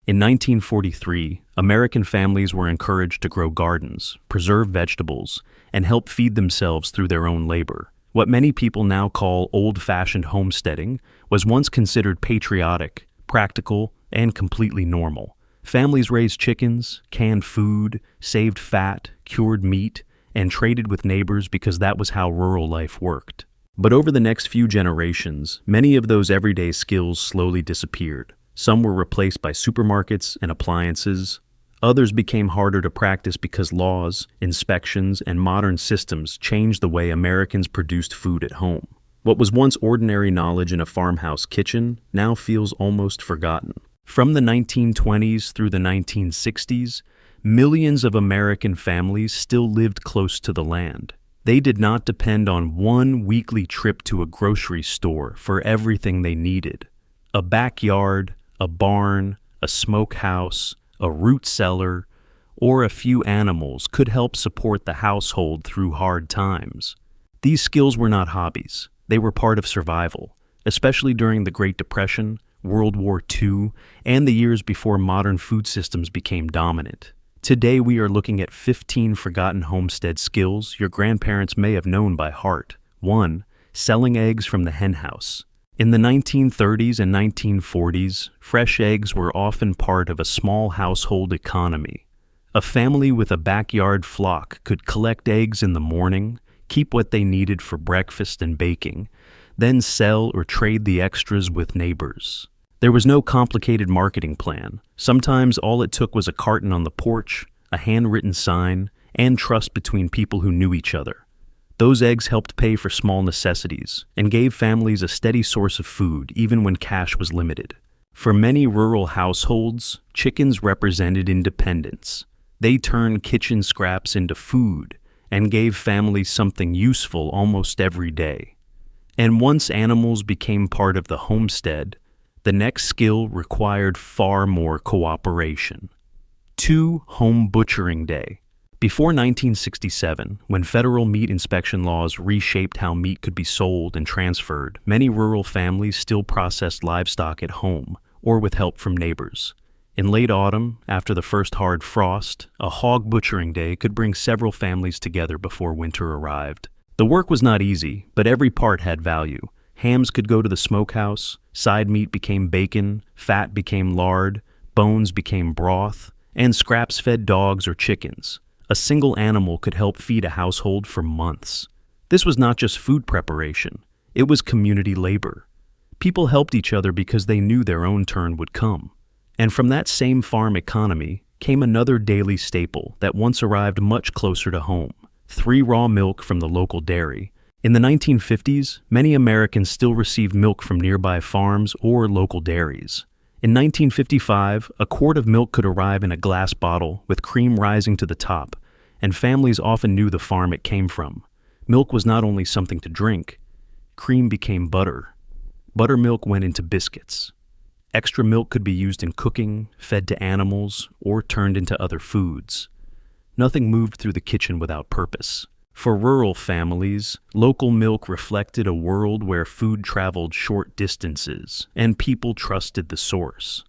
In 1943, American families were encouraged to grow gardens, preserve vegetables, and help feed themselves through their own labor. What many people now call old-fashioned homesteading was once considered patriotic, practical, and completely normal. Families raised chickens, canned food, saved fat, cured meat, and traded with neighbors because that was how rural life worked. But over the next few generations, many of those everyday skills slowly disappeared. Some were replaced by supermarkets and appliances. Others became harder to practice because laws, inspections, and modern systems changed the way Americans produced food at home. What was once ordinary knowledge in a farmhouse kitchen now feels almost forgotten. From the 1920s through the 1960s, millions of American families still lived close to the land. They did not depend on one weekly trip to a grocery store for everything they needed. A backyard, a barn, a smokehouse, a root cellar, or a few animals could help support the household through hard times. These skills were not hobbies. They were part of survival, especially during the Great Depression, World War II, and the years before modern food systems became dominant. Today we are looking at 15 forgotten homestead skills your grandparents may have known by heart. 1. Selling eggs from the henhouse. In the 1930s and 1940s, fresh eggs were often part of a small household economy. A family with a backyard flock could collect eggs in the morning, keep what they needed for breakfast and baking, then sell or trade the extras with neighbors. There was no complicated marketing plan. Sometimes all it took was a carton on the porch, a handwritten sign, and trust between people who knew each other. Those eggs helped pay for small necessities and gave families a steady source of food even when cash was limited. For many rural households, chickens represented independence. They turned kitchen scraps into food and gave families something useful almost every day. And once animals became part of the homestead, the next skill required far more cooperation. 2. Home butchering day. Before 1967, when federal meat inspection laws reshaped how meat could be sold and transferred, many rural families still processed livestock at home or with help from neighbors. In late autumn, after the first hard frost, a hog butchering day could bring several families together before winter arrived. The work was not easy, but every part had value. Hams could go to the smokehouse, side meat became bacon, fat became lard, bones became broth, and scraps fed dogs or chickens. A single animal could help feed a household for months. This was not just food preparation, it was community labor. People helped each other because they knew their own turn would come. And from that same farm economy came another daily staple that once arrived much closer to home: 3 raw milk from the local dairy. In the 1950s, many Americans still received milk from nearby farms or local dairies. In 1955, a quart of milk could arrive in a glass bottle with cream rising to the top, and families often knew the farm it came from. Milk was not only something to drink. Cream became butter. Buttermilk went into biscuits. Extra milk could be used in cooking, fed to animals, or turned into other foods. Nothing moved through the kitchen without purpose. For rural families, local milk reflected a world where food traveled short distances and people trusted the source.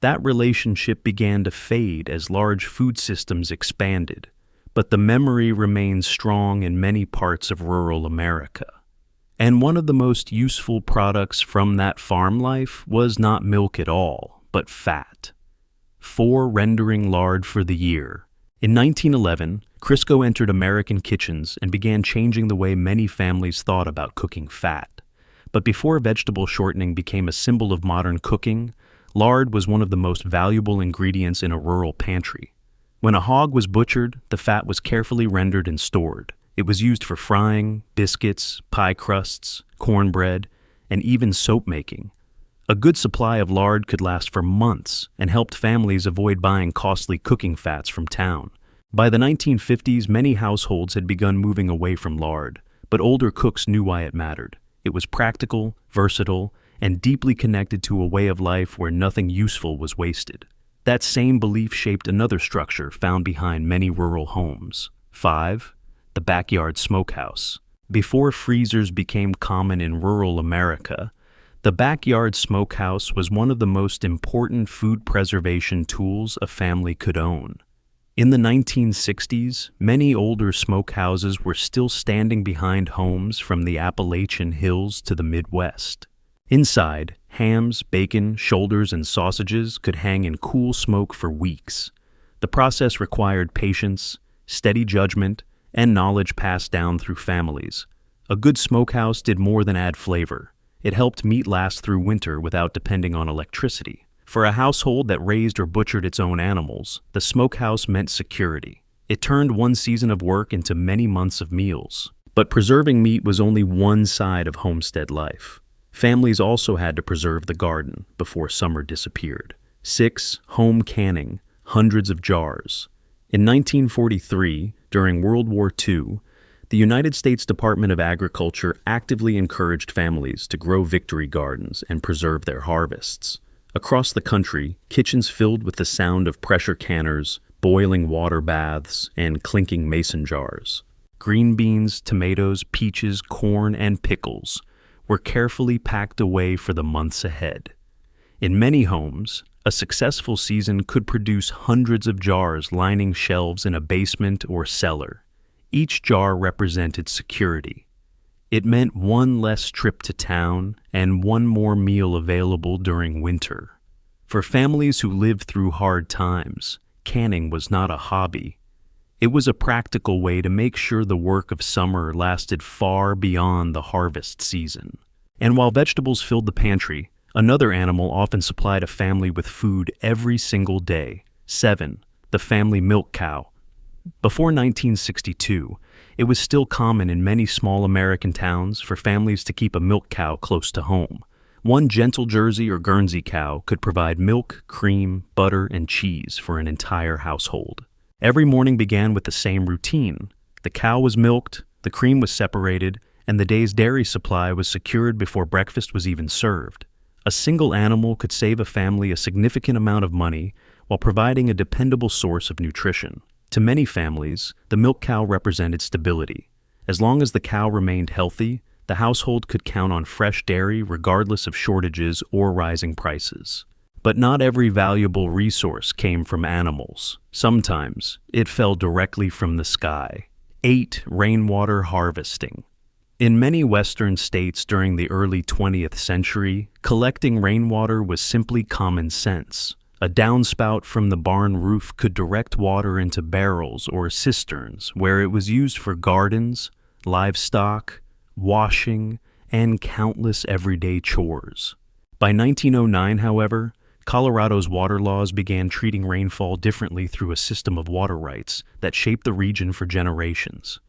That relationship began to fade as large food systems expanded, but the memory remains strong in many parts of rural America. And one of the most useful products from that farm life was not milk at all, but fat. 4. Rendering lard for the year. In 1911, Crisco entered American kitchens and began changing the way many families thought about cooking fat. But before vegetable shortening became a symbol of modern cooking, lard was one of the most valuable ingredients in a rural pantry. When a hog was butchered, the fat was carefully rendered and stored. It was used for frying, biscuits, pie crusts, cornbread, and even soap making. A good supply of lard could last for months and helped families avoid buying costly cooking fats from town. By the 1950s, many households had begun moving away from lard, but older cooks knew why it mattered. It was practical, versatile, and deeply connected to a way of life where nothing useful was wasted. That same belief shaped another structure found behind many rural homes. 5. The backyard smokehouse. Before freezers became common in rural America, The backyard smokehouse was one of the most important food preservation tools a family could own. In the 1960s, many older smokehouses were still standing behind homes from the Appalachian Hills to the Midwest. Inside, hams, bacon, shoulders, and sausages could hang in cool smoke for weeks. The process required patience, steady judgment, and knowledge passed down through families. A good smokehouse did more than add flavor. It helped meat last through winter without depending on electricity. For a household that raised or butchered its own animals, the smokehouse meant security. It turned one season of work into many months of meals. But preserving meat was only one side of homestead life. Families also had to preserve the garden before summer disappeared. 6. Home canning, hundreds of jars. In 1943, during World War II, the United States Department of Agriculture actively encouraged families to grow victory gardens and preserve their harvests. Across the country, kitchens filled with the sound of pressure canners, boiling water baths, and clinking mason jars. Green beans, tomatoes, peaches, corn, and pickles were carefully packed away for the months ahead. In many homes, a successful season could produce hundreds of jars lining shelves in a basement or cellar. Each jar represented security. It meant one less trip to town and one more meal available during winter. For families who lived through hard times, canning was not a hobby. It was a practical way to make sure the work of summer lasted far beyond the harvest season. And while vegetables filled the pantry, another animal often supplied a family with food every single day. 7. The family milk cow. Before 1962, it was still common in many small American towns for families to keep a milk cow close to home. One gentle Jersey or Guernsey cow could provide milk, cream, butter, and cheese for an entire household. Every morning began with the same routine. The cow was milked, the cream was separated, and the day's dairy supply was secured before breakfast was even served. A single animal could save a family a significant amount of money while providing a dependable source of nutrition. To many families, the milk cow represented stability. As long as the cow remained healthy, the household could count on fresh dairy regardless of shortages or rising prices. But not every valuable resource came from animals. Sometimes it fell directly from the sky. 8. Rainwater harvesting. In many Western states during the early 20th century, collecting rainwater was simply common sense. A downspout from the barn roof could direct water into barrels or cisterns where it was used for gardens, livestock, washing, and countless everyday chores. By 1909, however, Colorado's water laws began treating rainfall differently through a system of water rights that shaped the region for generations.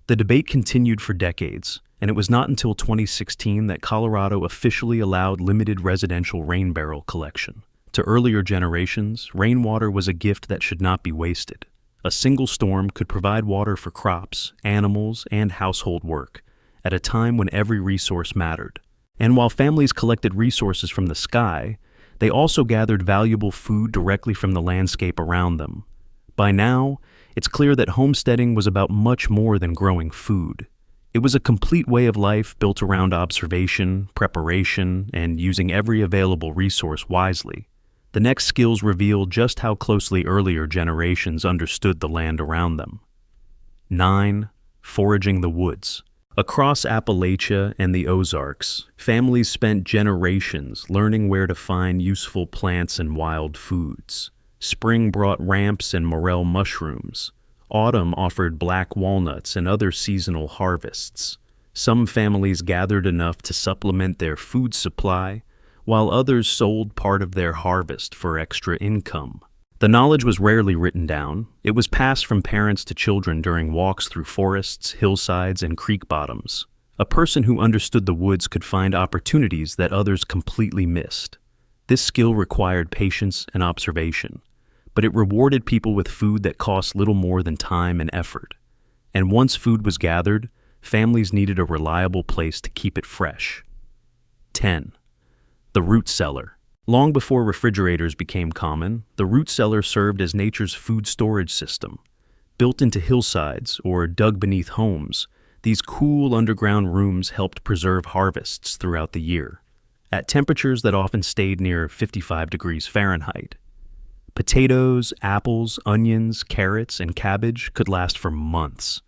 The debate continued for decades, and it was not until 2016 that Colorado officially allowed limited residential rain barrel collection. To earlier generations, rainwater was a gift that should not be wasted. A single storm could provide water for crops, animals, and household work, at a time when every resource mattered. And while families collected resources from the sky, they also gathered valuable food directly from the landscape around them. By now, it's clear that homesteading was about much more than growing food. It was a complete way of life built around observation, preparation, and using every available resource wisely. The next skills reveal just how closely earlier generations understood the land around them. 9. Foraging the woods. Across Appalachia and the Ozarks, families spent generations learning where to find useful plants and wild foods. Spring brought ramps and morel mushrooms. Autumn offered black walnuts and other seasonal harvests. Some families gathered enough to supplement their food supply, while others sold part of their harvest for extra income. The knowledge was rarely written down. It was passed from parents to children during walks through forests, hillsides, and creek bottoms. A person who understood the woods could find opportunities that others completely missed. This skill required patience and observation, but it rewarded people with food that cost little more than time and effort. And once food was gathered, families needed a reliable place to keep it fresh. 10. The root cellar. Long before refrigerators became common, the root cellar served as nature's food storage system. Built into hillsides or dug beneath homes, these cool underground rooms helped preserve harvests throughout the year. at temperatures that often stayed near 55 degrees Fahrenheit. Potatoes, apples, onions, carrots, and cabbage could last for months.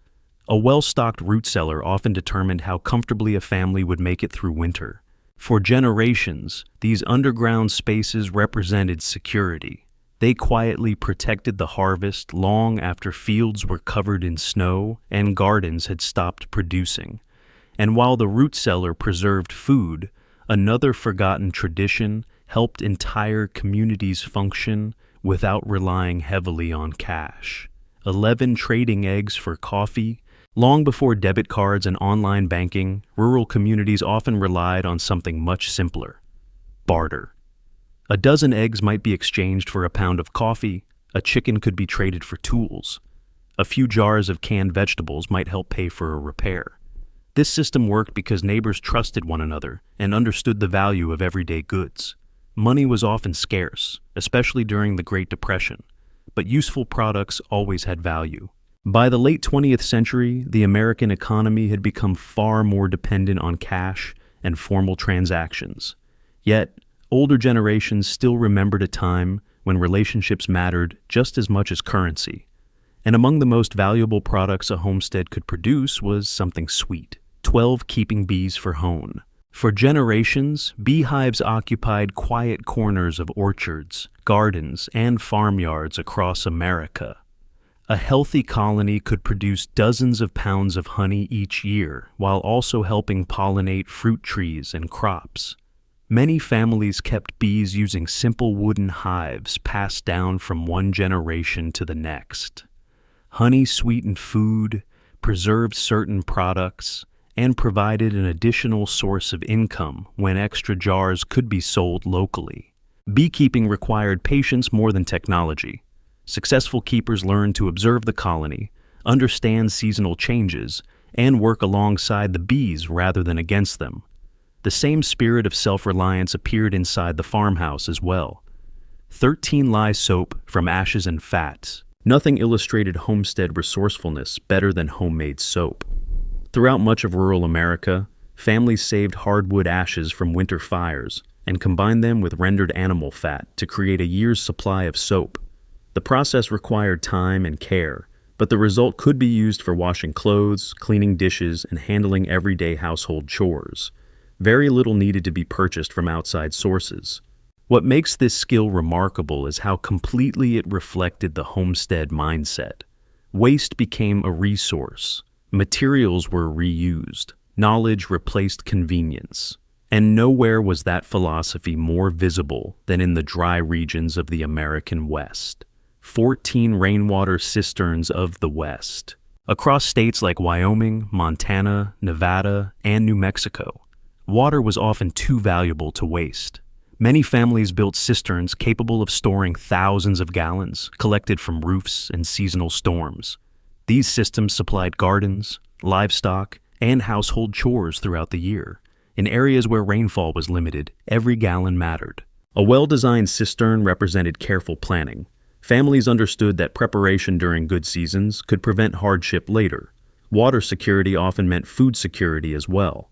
A well-stocked root cellar often determined how comfortably a family would make it through winter. For generations, these underground spaces represented security. They quietly protected the harvest long after fields were covered in snow and gardens had stopped producing. And while the root cellar preserved food, another forgotten tradition helped entire communities function without relying heavily on cash. 11 trading eggs for coffee. Long before debit cards and online banking, rural communities often relied on something much simpler: barter. A dozen eggs might be exchanged for a pound of coffee, a chicken could be traded for tools. A few jars of canned vegetables might help pay for a repair. This system worked because neighbors trusted one another and understood the value of everyday goods. Money was often scarce, especially during the Great Depression, but useful products always had value. By the late 20th century, the American economy had become far more dependent on cash and formal transactions. Yet, older generations still remembered a time when relationships mattered just as much as currency. And among the most valuable products a homestead could produce was something sweet: 12 keeping bees for hone. For generations, beehives occupied quiet corners of orchards, gardens, and farmyards across America. A healthy colony could produce dozens of pounds of honey each year, while also helping pollinate fruit trees and crops. Many families kept bees using simple wooden hives passed down from one generation to the next. Honey sweetened food, preserved certain products, and provided an additional source of income when extra jars could be sold locally. Beekeeping required patience more than technology. Successful keepers learned to observe the colony, understand seasonal changes, and work alongside the bees rather than against them. The same spirit of self-reliance appeared inside the farmhouse as well. 13 Lye soap from ashes and fats. Nothing illustrated homestead resourcefulness better than homemade soap. Throughout much of rural America, families saved hardwood ashes from winter fires and combined them with rendered animal fat to create a year's supply of soap. The process required time and care, but the result could be used for washing clothes, cleaning dishes, and handling everyday household chores. Very little needed to be purchased from outside sources. What makes this skill remarkable is how completely it reflected the homestead mindset. Waste became a resource. Materials were reused. Knowledge replaced convenience. And nowhere was that philosophy more visible than in the dry regions of the American West. 14 rainwater cisterns of the West. Across states like Wyoming, Montana, Nevada, and New Mexico, water was often too valuable to waste. Many families built cisterns capable of storing thousands of gallons, collected from roofs and seasonal storms. These systems supplied gardens, livestock, and household chores throughout the year. In areas where rainfall was limited, every gallon mattered. A well-designed cistern represented careful planning. Families understood that preparation during good seasons could prevent hardship later. Water security often meant food security as well.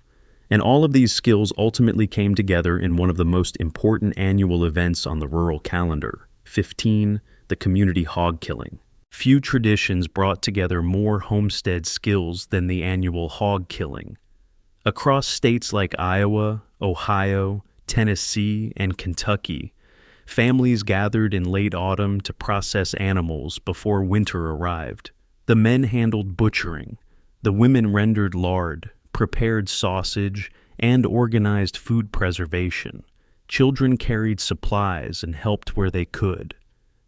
And all of these skills ultimately came together in one of the most important annual events on the rural calendar: 15, the community hog killing. Few traditions brought together more homestead skills than the annual hog killing. Across states like Iowa, Ohio, Tennessee, and Kentucky, families gathered in late autumn to process animals before winter arrived. The men handled butchering, the women rendered lard, prepared sausage, and organized food preservation. Children carried supplies and helped where they could.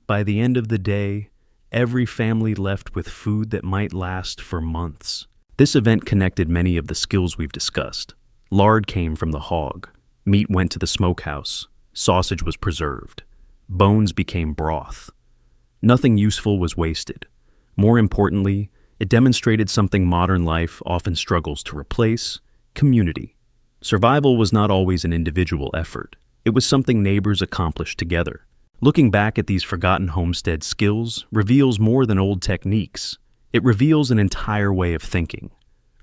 By the end of the day, every family left with food that might last for months. This event connected many of the skills we've discussed. Lard came from the hog. Meat went to the smokehouse. Sausage was preserved. Bones became broth. Nothing useful was wasted. More importantly, it demonstrated something modern life often struggles to replace: community. Survival was not always an individual effort. It was something neighbors accomplished together. Looking back at these forgotten homestead skills reveals more than old techniques. It reveals an entire way of thinking.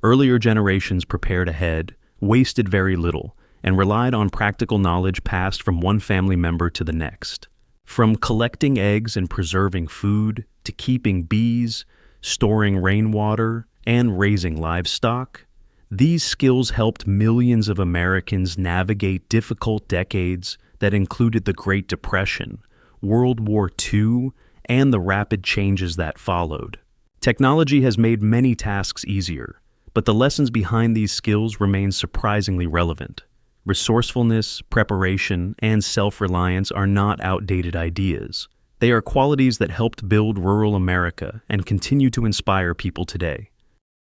Earlier generations prepared ahead, wasted very little, and relied on practical knowledge passed from one family member to the next. From collecting eggs and preserving food, to keeping bees, storing rainwater, and raising livestock, these skills helped millions of Americans navigate difficult decades that included the Great Depression, World War II, and the rapid changes that followed. Technology has made many tasks easier, but the lessons behind these skills remain surprisingly relevant. Resourcefulness, preparation, and self-reliance are not outdated ideas. They are qualities that helped build rural America and continue to inspire people today.